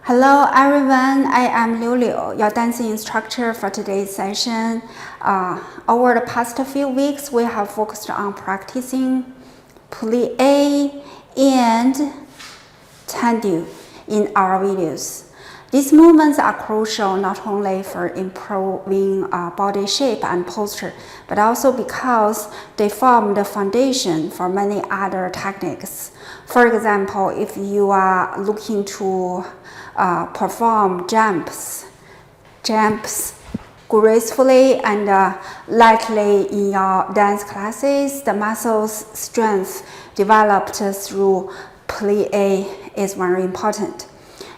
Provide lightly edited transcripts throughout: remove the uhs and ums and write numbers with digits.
Hello everyone, I am Liu Liu, your dancing instructor for today's session. Over the past few weeks, we have focused on practicing plié and tendu in our videos. These movements are crucial not only for improving body shape and posture, but also because they form the foundation for many other techniques. For example, if you are looking to perform jumps gracefully and lightly in your dance classes, the muscles strength developed through plié is very important.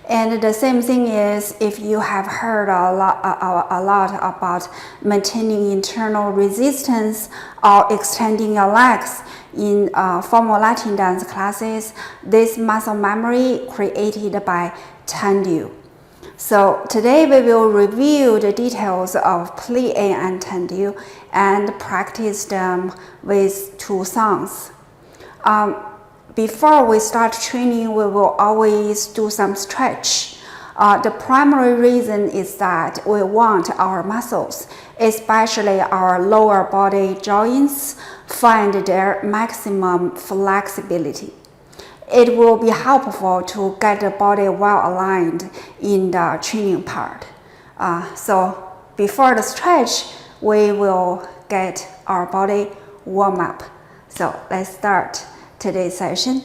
And the same thing is if you have heard a lot about maintaining internal resistance or extending your legs in formal Latin dance classes, this muscle memory created by tendu. So today we will review the details of plié and tendu and practice them with two songs. Before we start training, we will always do some stretch. The primary reason is that we want our muscles, especially our lower body joints, find their maximum flexibility. It will be helpful to get the body well aligned in the training part. So before the stretch, we will get our body warm up. So let's start today's session.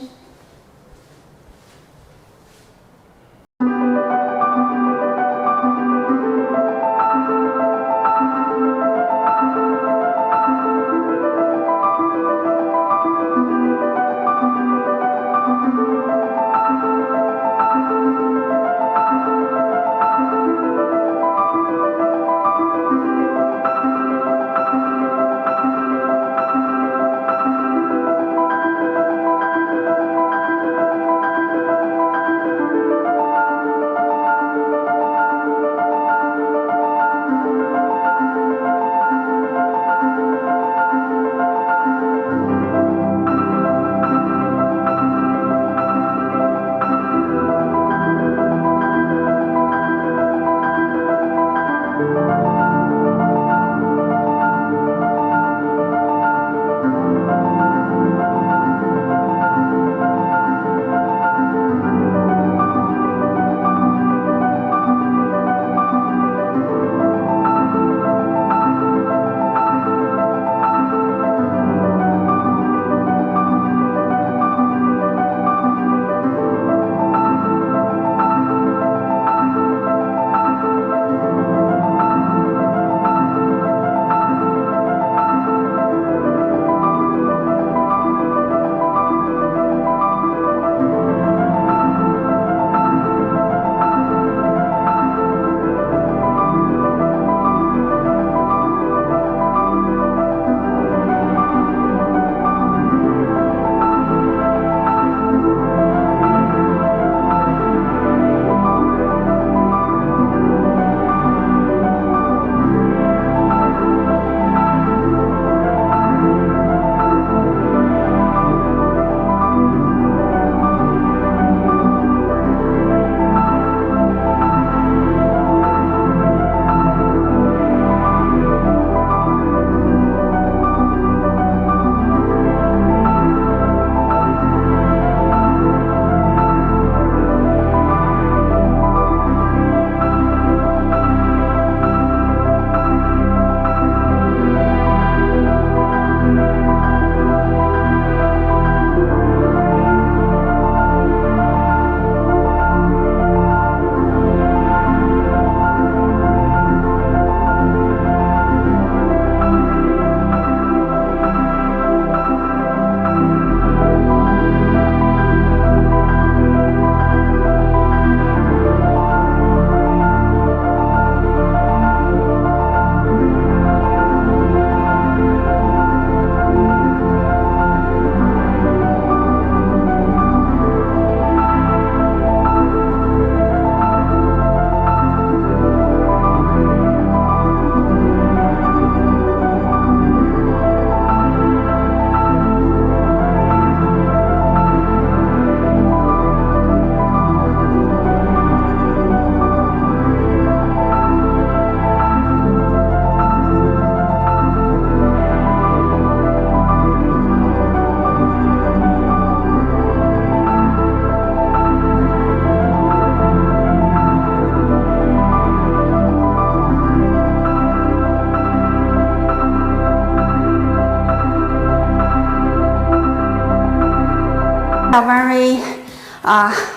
very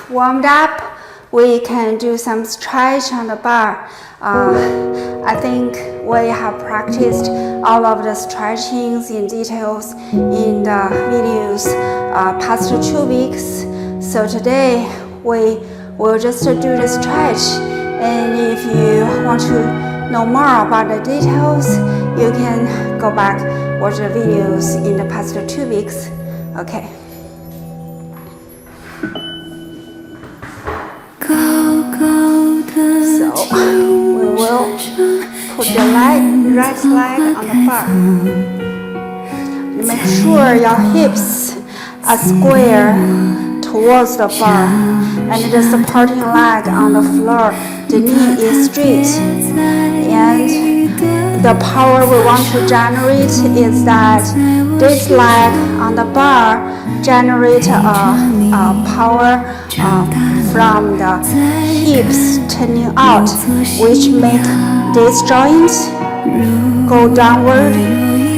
warmed up, we can do some stretch on the bar. I think we have practiced all of the stretchings in details in the videos past 2 weeks. So today we will just do the stretch, and if you want to know more about the details, you can go back watch the videos in the past 2 weeks. Okay. So we will put the right leg on the bar. Make sure your hips are square towards the bar, and the supporting leg on the floor. The knee is straight, and the power we want to generate is that this leg on the bar generate a power from the hips turning out, which make this joint go downward,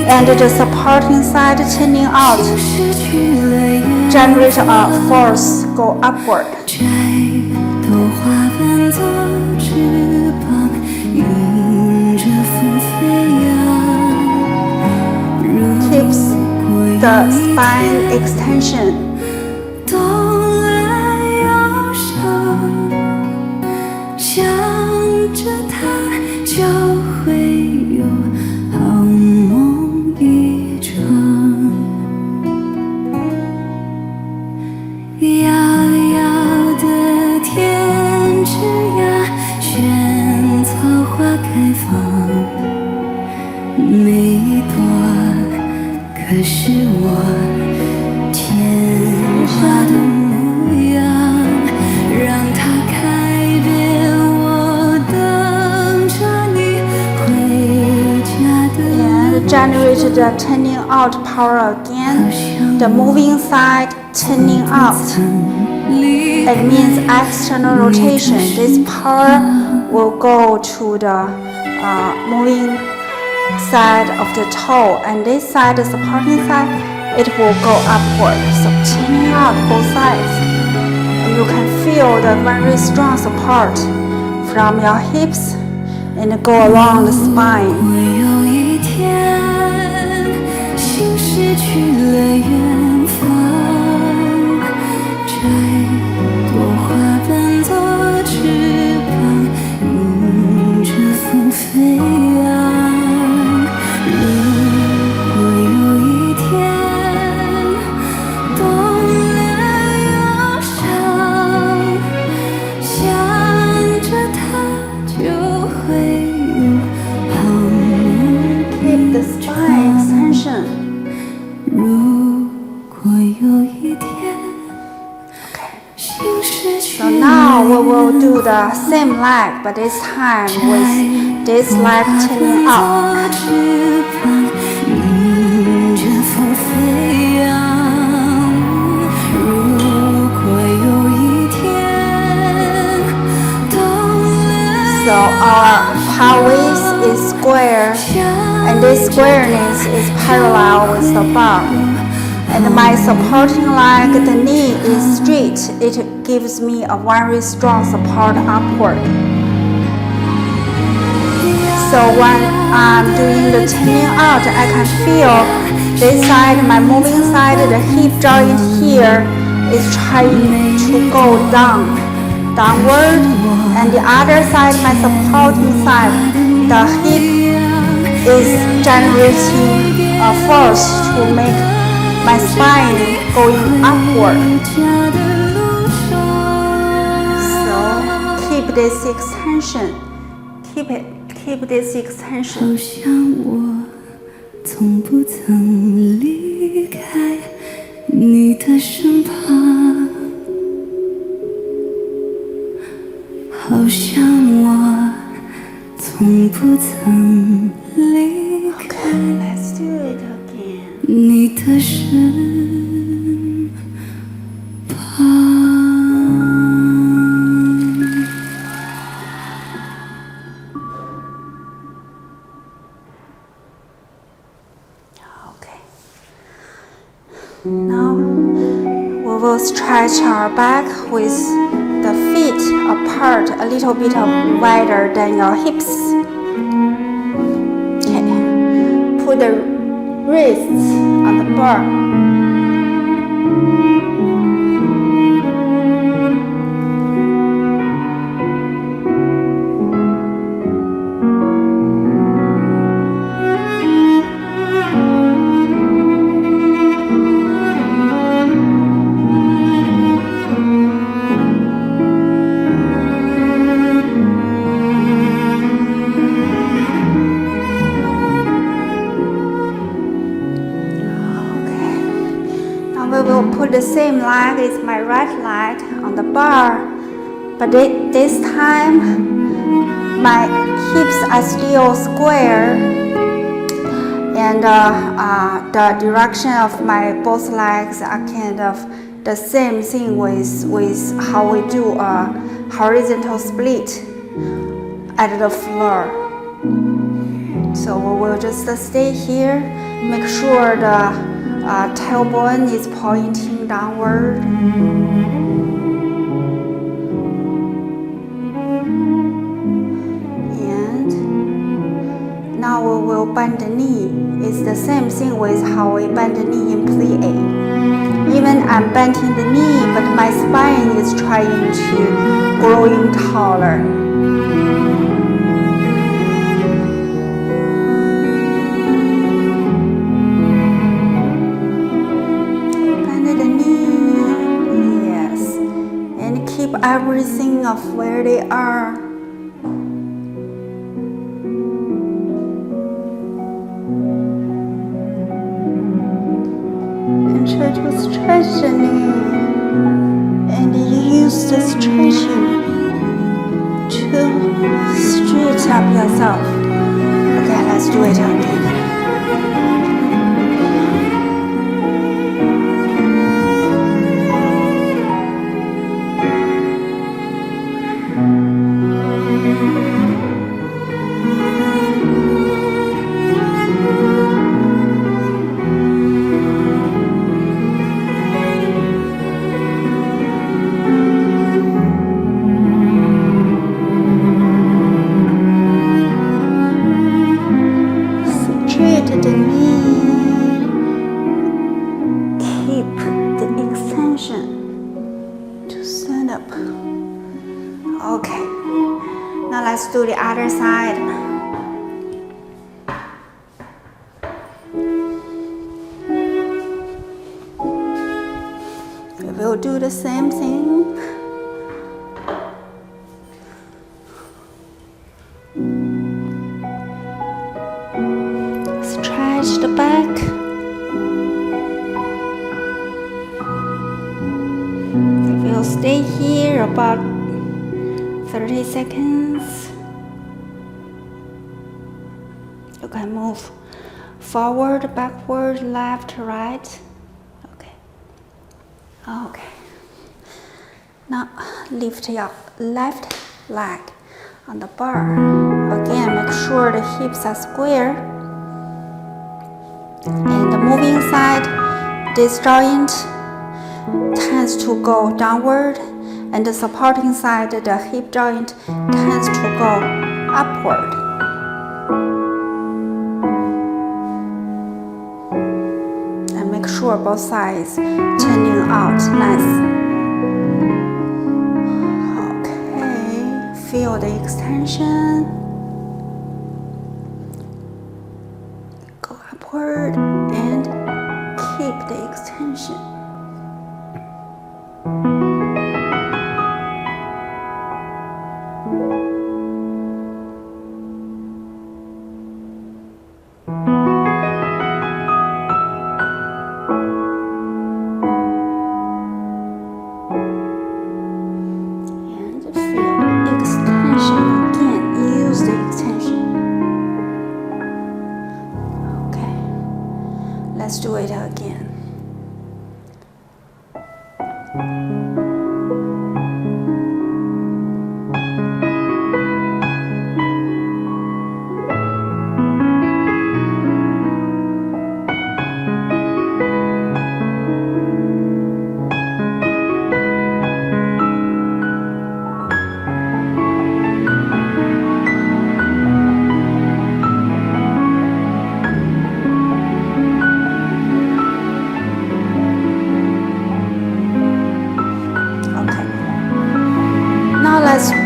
and the supporting side turning out generate a force go upward. Keeps the spine extension. Generate the turning out power again. The moving side turning out. It means external rotation. This power will go to the moving side of the toe, and this side, the supporting side, it will go upward. So turning out both sides. And you can feel the very strong support from your hips and go along the spine. 失去了远方，摘朵花瓣做翅膀，迎着风飞扬。如果有一天懂了忧伤，想着它就会有好梦。Keep the spine extension. 如果有一天 So now we will do the same leg, but this time with this leg turning up. So our pelvis is square, and this squareness is parallel with the bar. And my supporting leg, the knee is straight. It gives me a very strong support upward. So when I'm doing the turning out, I can feel this side, my moving side, the hip joint here is trying to go downward, and the other side, my supporting side, the hip is generating a force to make my spine going upward. So keep this extension. Keep this extension. 好像我从不曾离开你的身旁，好像我从不曾离开你的身旁。Okay. Now we will stretch our back with the feet apart a little bit wider than your hips. Okay. Put the wrists on the bar. We will put the same leg as my right leg on the bar, but this time my hips are still square, and the direction of my both legs are kind of the same thing with how we do a horizontal split at the floor. So we will just stay here, make sure the tailbone is pointing downward. And now we will bend the knee. It's the same thing with how we bend the knee in plié. Even I'm bending the knee, but my spine is trying to growing taller. Keep everything of where they are. And try to stretch the knee. And use the stretching to stretch up yourself. Okay, let's do it again. The knee, keep the extension to stand up. Okay, now let's do the other side. We will do the same thing. Stretch the back. We'll stay here about 30 seconds. You can move forward, backward, left, right. Okay. Okay. Now lift your left leg on the bar. Again, make sure the hips are square. And the moving side, this joint tends to go downward, and the supporting side, the hip joint tends to go upward. And make sure both sides turning out nice. Okay, feel the extension. Upward and keep the extension. And feel extension again. Use the extension. Let's do it again.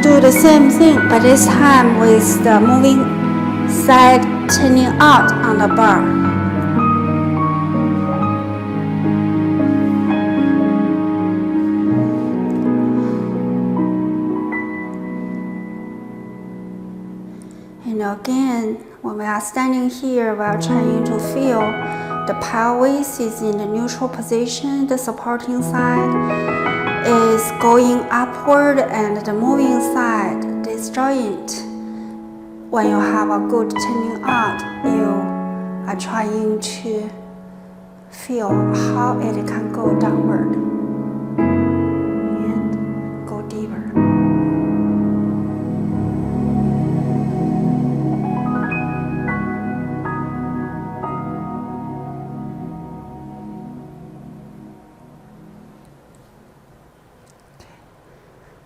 do the same thing, but this time with the moving side turning out on the bar. And again, when we are standing here, we are trying to feel the pelvis is in the neutral position, the supporting side is going upward, and the moving side disjoint. When you have a good turning out, you are trying to feel how it can go downward and go deeper.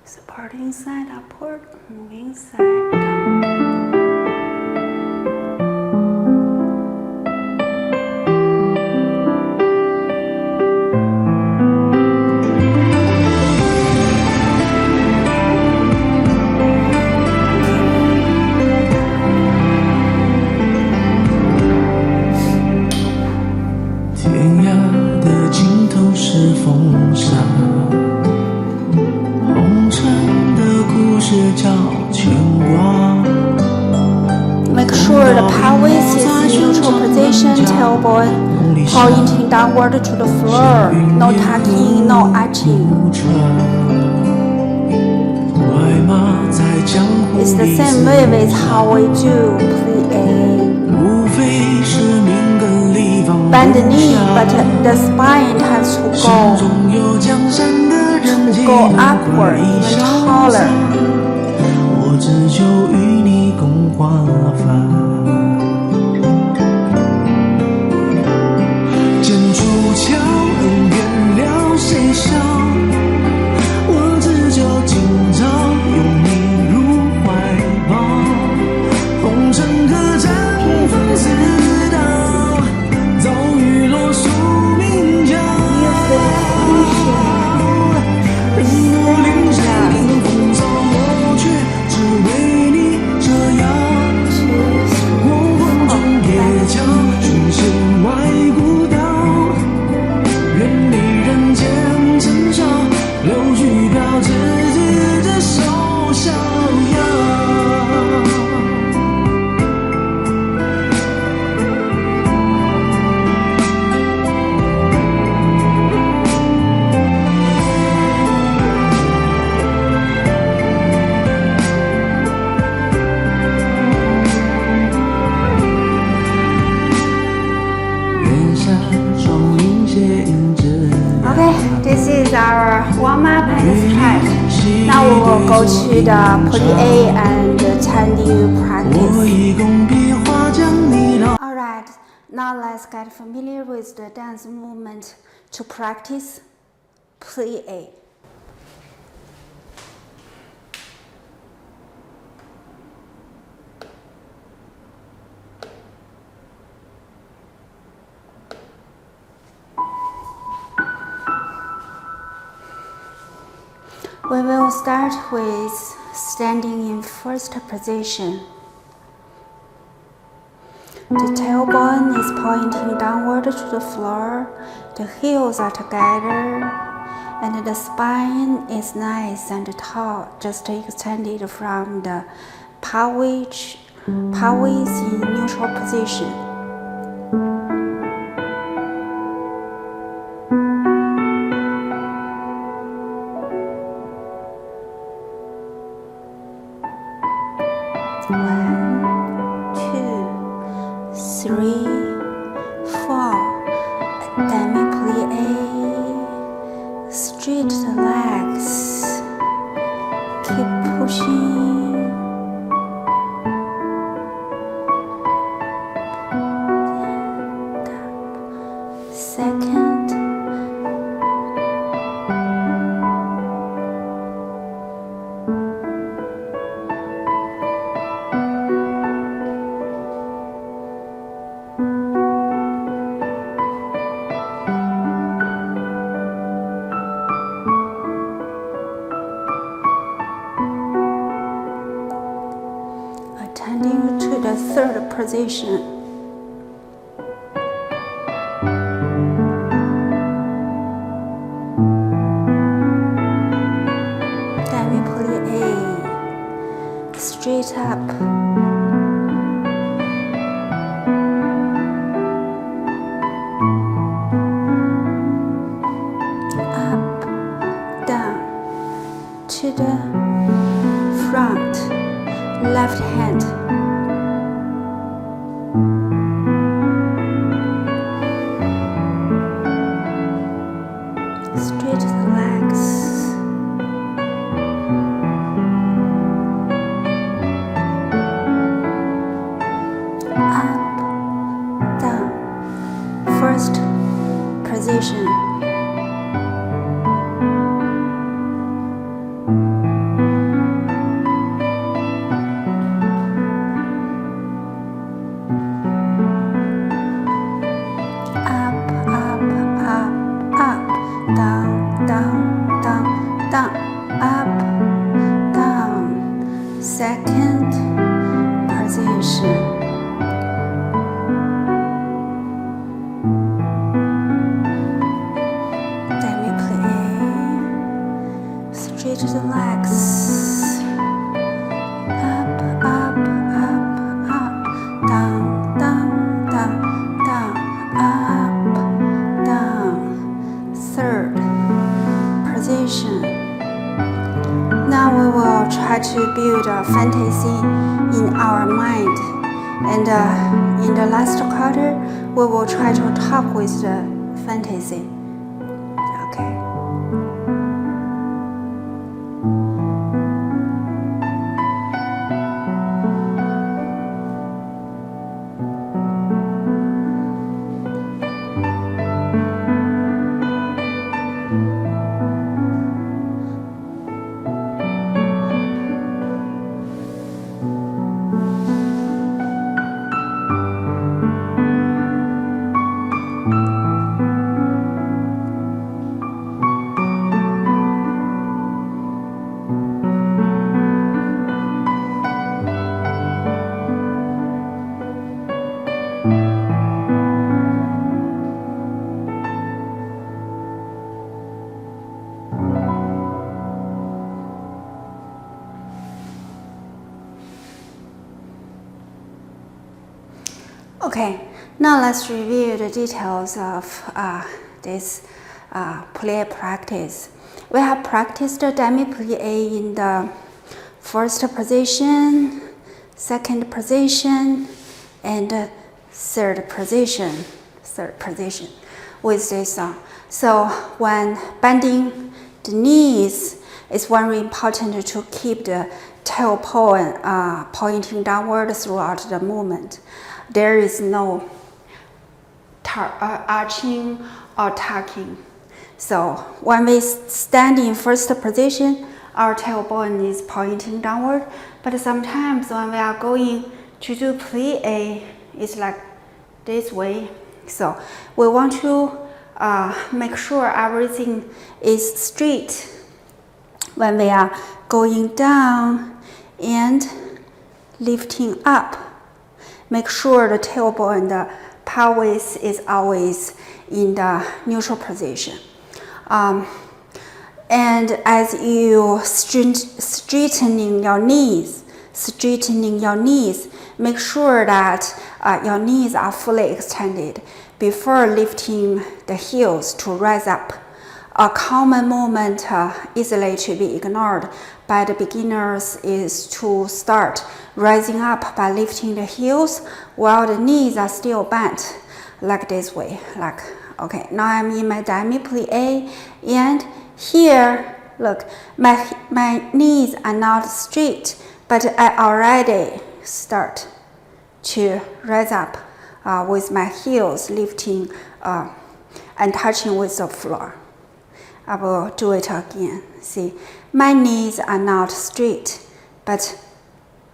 Supporting side upward, moving side down.天涯的尽头是风沙。Make sure the pelvis is in neutral position, tailbone pointing downward to the floor, no tucking, no arching. It's the same way with how we do plié. Bend the knee, but the spine has to go upward, even taller. 我只求与你共华发，剑出鞘，原谅谁笑？我只求今朝拥你入怀抱，红尘客栈风似刀，早雨落宿命角。人若临山迎风骚，我却只为你这样。黄昏中夜桥，寻仙外古道，远离人间尘嚣，柳絮飘，执子之手逍遥。This is our warm-up and stretch. Now we will go to the plié and tendu practice. Alright, now let's get familiar with the dance movement to practice plié. We will start with standing in first position. The tailbone is pointing downward to the floor, the heels are together, and the spine is nice and tall, just extended from the pelvis in neutral position. Straight the legs, keep pushing, second, position. Demi-plié, straight up. To the front, left hand. Straight the legs. Up, down. First position. Second position. Demi-plié. Straight the legs. Up, up, up, up. Down, down, down, down. Up, down. Third position. Now we will try to build a fantasy in our mind, and in the last quarter we will try to talk with the fantasy. Okay. Okay, now let's review the details of this plié practice. We have practiced the demi-plié in the first position, second position, and third position with this. So when bending the knees, it's very important to keep the tail pointing downward throughout the movement. There is no arching or tucking. So when we stand in first position, our tailbone is pointing downward. But sometimes when we are going to do plié, it's like this way. So we want to make sure everything is straight when we are going down and lifting up. Make sure the tailbone and the pelvis is always in the neutral position. And as you straightening your knees, make sure that your knees are fully extended before lifting the heels to rise up. A common movement easily to be ignored by the beginners is to start rising up by lifting the heels while the knees are still bent, like this way. Like, okay, now I'm in my demi-plié, and here, look, my knees are not straight, but I already start to rise up with my heels lifting and touching with the floor. I will do it again. See, my knees are not straight, but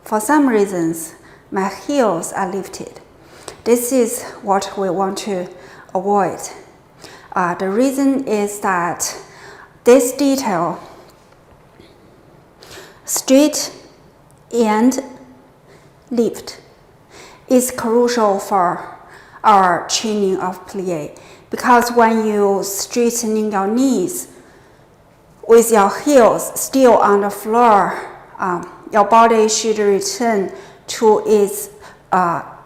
for some reasons, my heels are lifted. This is what we want to avoid. The reason is that this detail, straight and lift, is crucial for our training of plié, because when you straightening your knees with your heels still on the floor, your body should return to its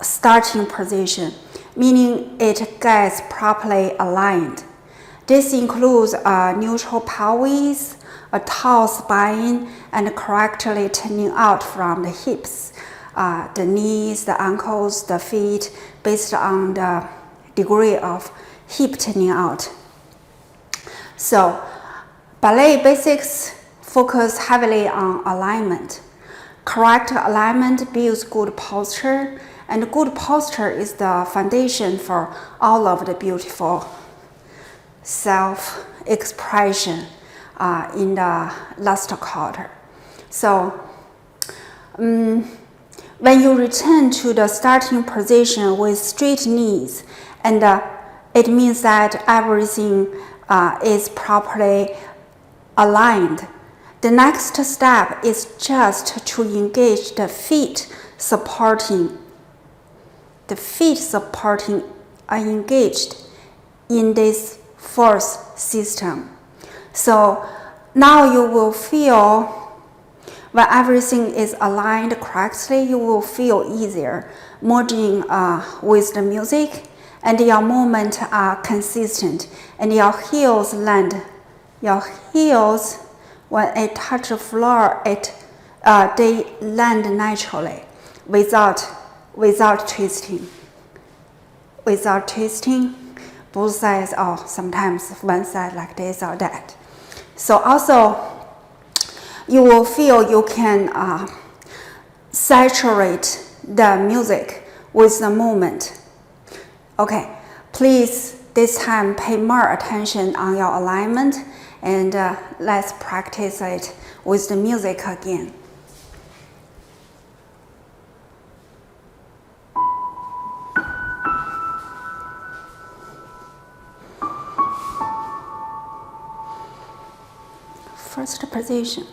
starting position, meaning it gets properly aligned. This includes a neutral pelvis, a tall spine, and correctly turning out from the hips, the knees, the ankles, the feet, based on the degree of hip turning out. So, ballet basics focus heavily on alignment. Correct alignment builds good posture, and good posture is the foundation for all of the beautiful self-expression in the last quarter. So, when you return to the starting position with straight knees, and it means that everything is properly aligned. The next step is just to engage the feet supporting. The feet supporting are engaged in this force system. So now you will feel, when everything is aligned correctly, you will feel easier merging with the music, and your movements are consistent, and your heels land. Your heels, when it touch the floor, they land naturally, without twisting. Without twisting, both sides, or sometimes one side like this or that. So also, you will feel you can saturate the music with the movement. Okay, please this time pay more attention on your alignment, and let's practice it with the music again. First position.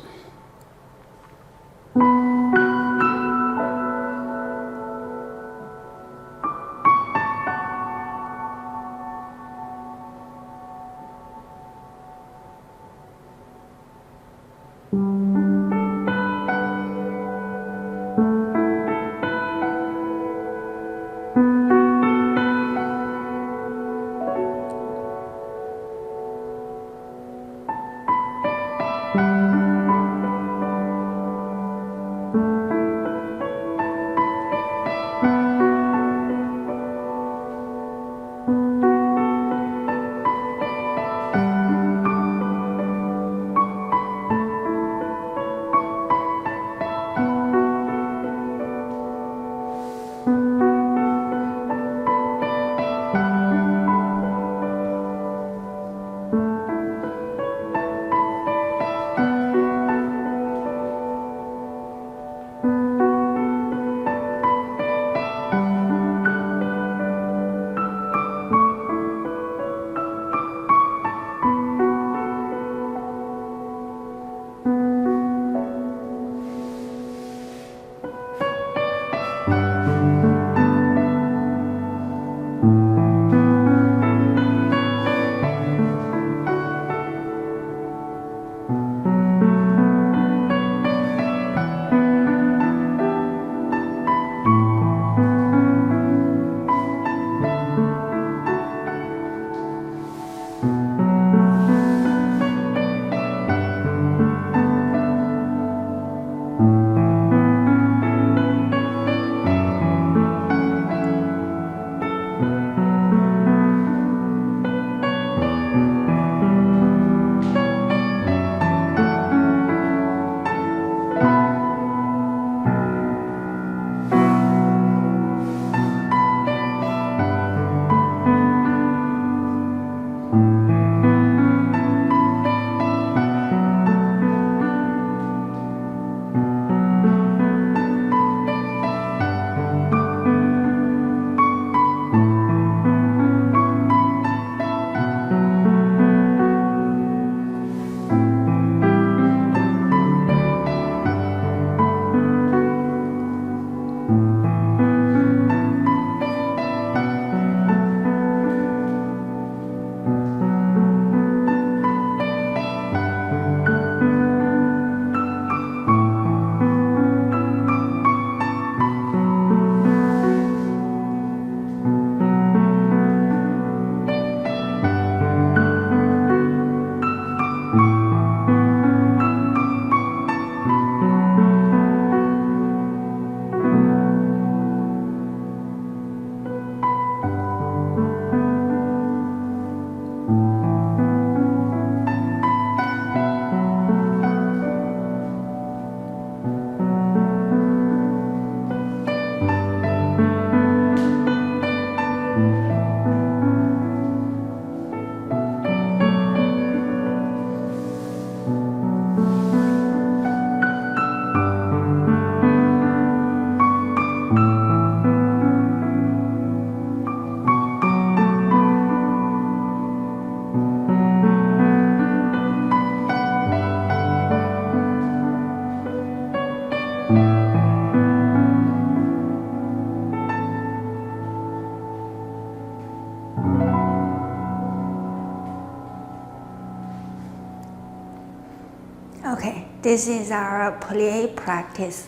Okay, this is our plié practice.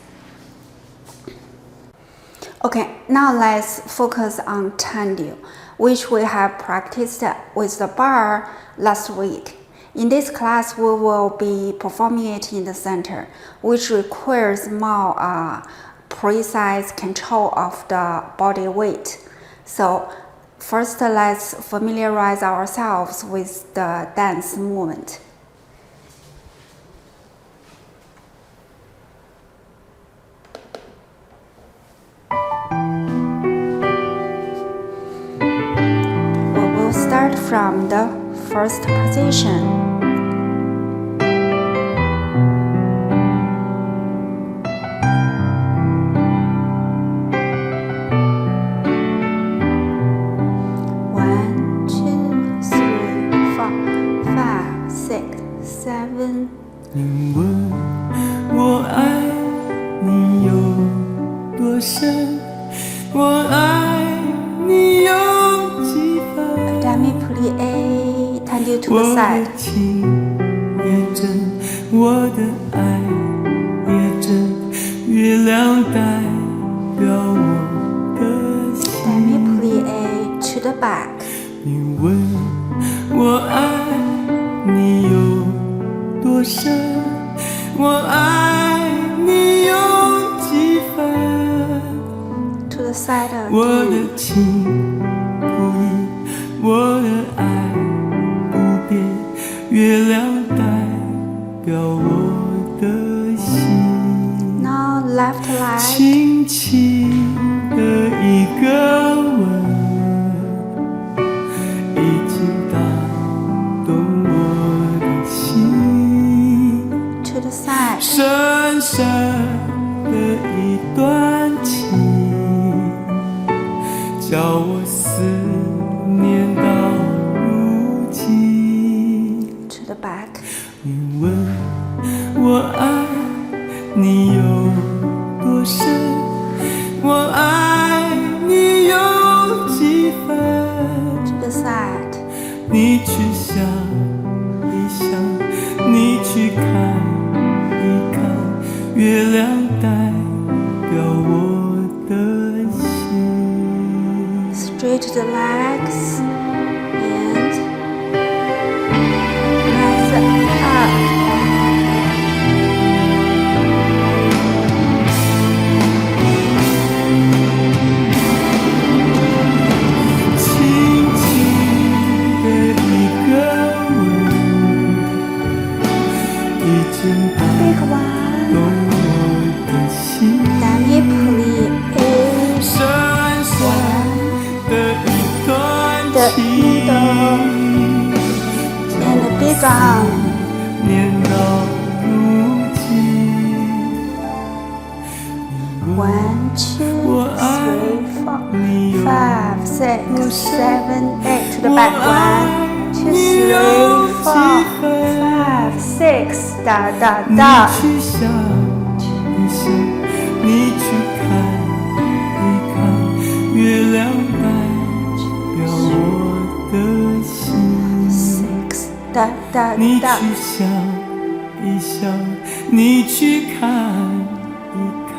Okay, now let's focus on tendu, which we have practiced with the barre last week. In this class, we will be performing it in the center, which requires more precise control of the body weight. So first, let's familiarize ourselves with the dance movement. We will start from the first position.你问我爱你有多深，我爱你有几分。Demi plié, tendu to 我 the 的 side. 情也真，我的爱也真，月亮代表我的心。Demi plié to the back. 你问我爱你有多深，我爱你有几分。To the side 我 again. 的情不移，我的爱不变，月亮代表我的心。 Now left leg. 轻轻的一个吻，已经打动我的心。 To the side. 深深的一段情，叫我思念到如今。 To the back. 你问我爱你有多深，我爱你有几分。 To the side. 你去想一想，你去看一看，月亮代表我的心。 Straight the legs. And rise up. 轻轻的一个吻，已经打 Big 动 one. 我的心。 Demi plié. 深深的一段 The 情， middle. And the big arm. 念到如今。 1, 2, 3, 4, 5, 6, 7, 8. To the back. 1, 2, 3, 4, 5, 6. Da da 你 da. 去想一想，你去看一看，月亮代表我的心。 6. Da da 你 da. 去想一想，你去看一看，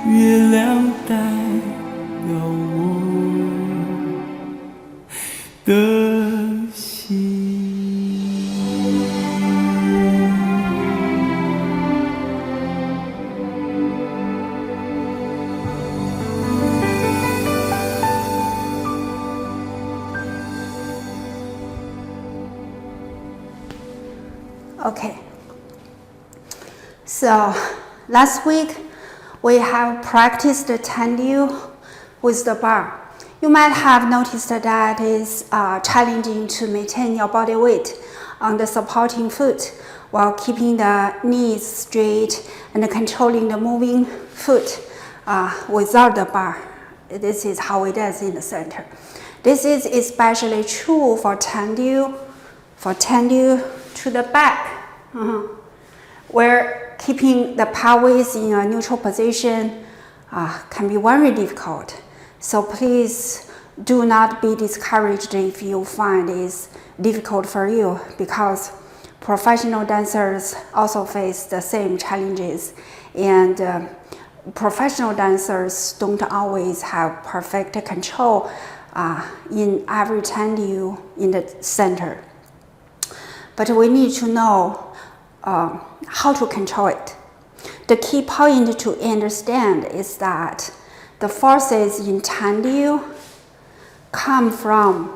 月亮代表我的心。 Okay. So last week we have practiced the tendu with the barre. You might have noticed that it's challenging to maintain your body weight on the supporting foot while keeping the knees straight and controlling the moving foot without the barre. This is how it is in the center. This is especially true for tendu to the back, where keeping the pelvis in a neutral position can be very difficult. So please do not be discouraged if you find it's difficult for you, because professional dancers also face the same challenges, and professional dancers don't always have perfect control in every tendu in the center. But we need to know how to control it. The key point to understand is that the forces in tendu come from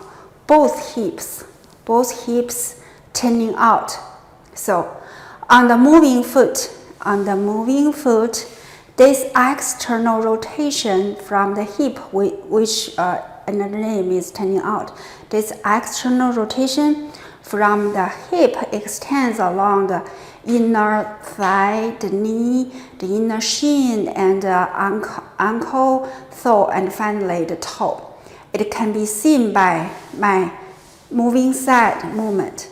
both hips turning out. So on the moving foot, this external rotation from the hip, which another name is turning out, this external rotation from the hip extends along the inner thigh, the knee, the inner shin, and the ankle, toe, and finally the toe. It can be seen by my moving side movement.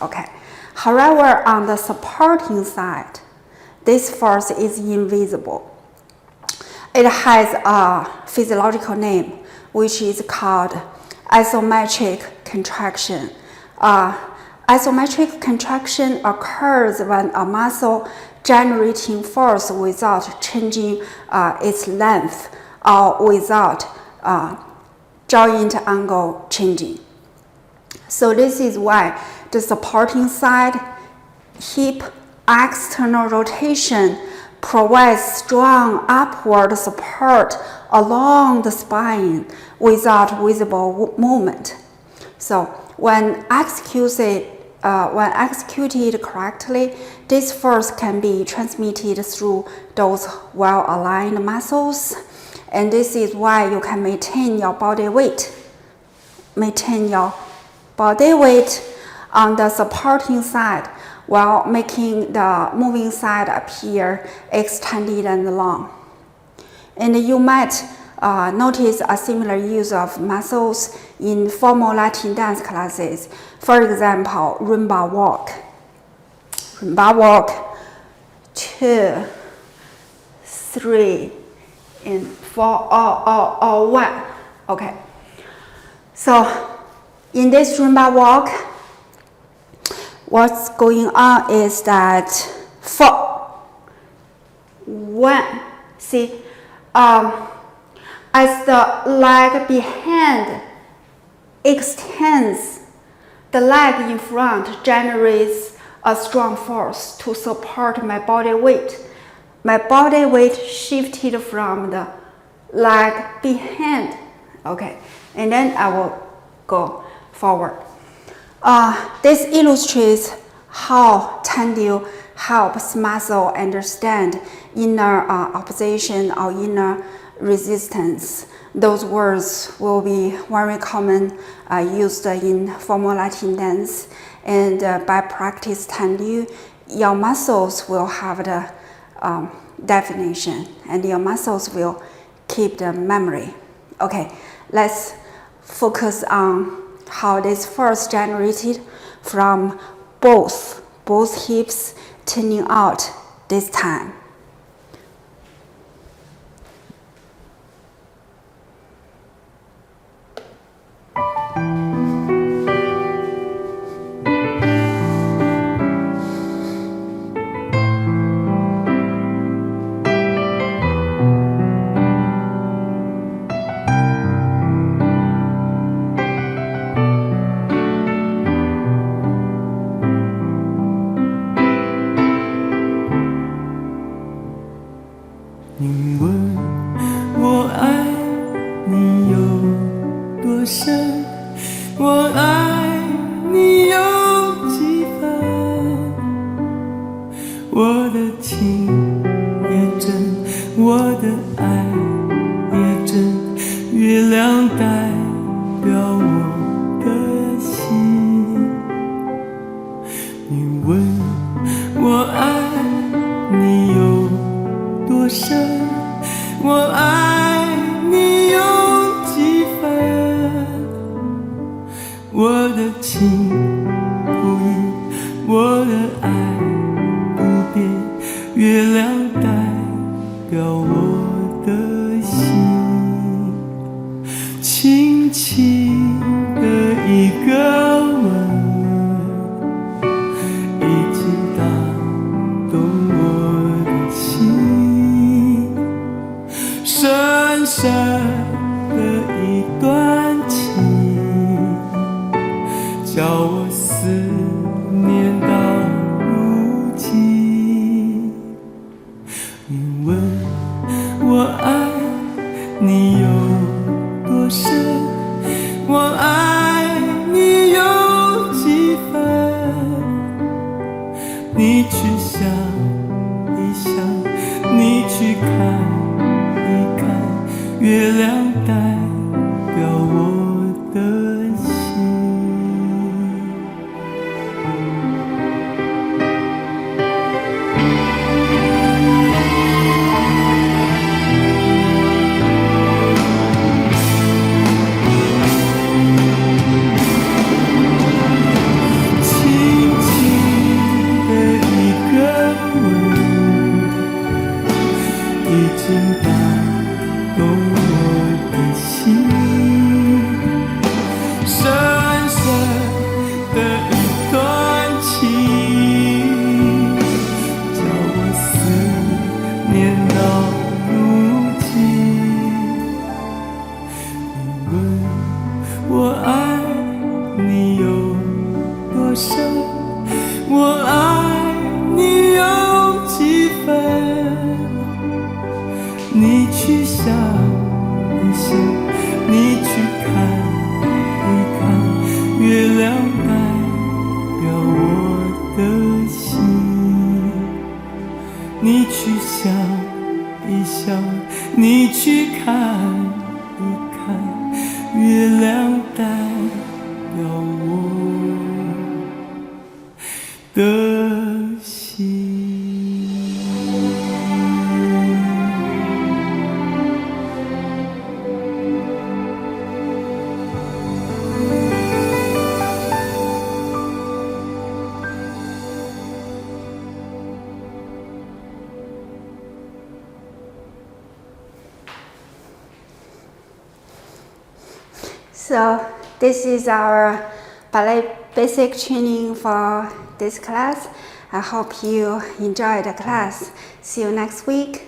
Okay. However, on the supporting side, this force is invisible. It has a physiological name, which is called isometric contraction. Isometric contraction occurs when a muscle generating force without changing its length or without joint angle changing. So this is why the supporting side hip external rotation provides strong upward support along the spine without visible movement. So when executed correctly, this force can be transmitted through those well-aligned muscles, and this is why you can maintain your body weight on the supporting side while making the moving side appear extended and long. And you might notice a similar use of muscles in formal Latin dance classes. For example, rumba walk. 2, 3, and 4, or 1. Okay. So in this rumba walk, what's going on is that 4, 1, see, as the leg behind extends, the leg in front generates a strong force to support my body weight. My body weight shifted from the leg behind. Okay, and then I will go forward. This illustrates how tendu helps muscle understand inner opposition or inner resistance. Those words will be very common used in formal Latin dance, and by practice tendu, your muscles will have the definition, and your muscles will keep the memory. Okay, let's focus on how this force generated from both hips turning out this time.你问我爱你有多深，我爱你有几分，我的情也真，我的爱也真，月亮代表我的心。你问我爱你有多深，我爱你有几分，我的情不移，我的爱不变，月亮代表我的心，轻轻的一个吻，一你去想一想，你去看一看，月亮代表我的心。已经打动我的心，深深的一段情，叫我思念到如今。你问我爱你有多深，我爱你有几分？你去想一想，你去看一看，月亮代表我的心。你去想一想，你去看一看，月亮代表我的心。So this is our ballet basic training for this class. I hope you enjoyed the class. See you next week.